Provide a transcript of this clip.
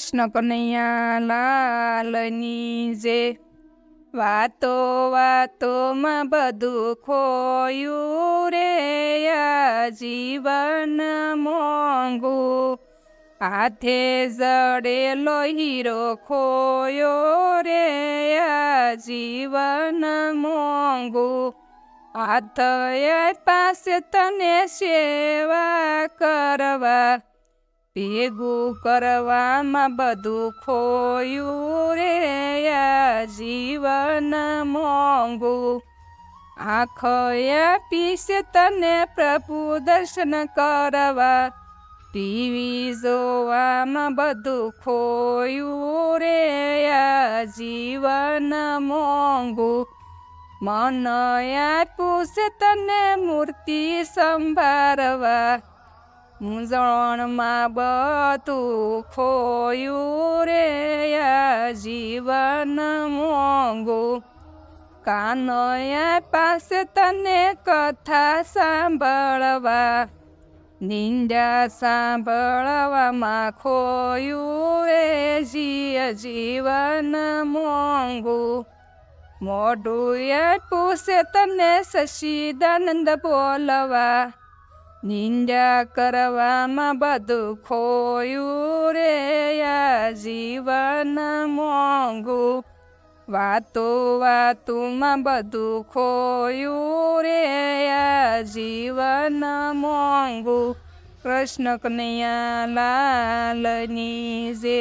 કૃષ્ણ કનૈયા લાલની જે વાતો વાતોમાં બધું ખોયું રે આ જીવન મોંઘું હાથે જડેલો હીરો ખોયો રે આ જીવન મોંઘું હાથ પાસે તને સેવા કરવા ભેગું કરવામાં બધું ખોયું રે આ જીવન મોંઘું આંખ પીસે તને પ્રભુ દર્શન કરવા ટીવી જોવામાં બધું ખોયું રે આ જીવન મોંઘું મન પૂછે તને મૂર્તિ સંભાળવા મૂંઝવણમાં બધું ખોયું રે આ જીવન મોંઘું કાનૈયા પાસે તને કથા સાંભળવા નિંદા સાંભળવામાં ખોયું રે જીવન મોંઘું મોઢું પૂછે તને સચિદાનંદ બોલવા નિંદા કરવામાં બધું ખોયું રે આ જીવન મોંઘું વાતો વાતોમાં બધું ખોયું રે આ જીવન મોંઘું કૃષ્ણ કનૈયા લાલની જે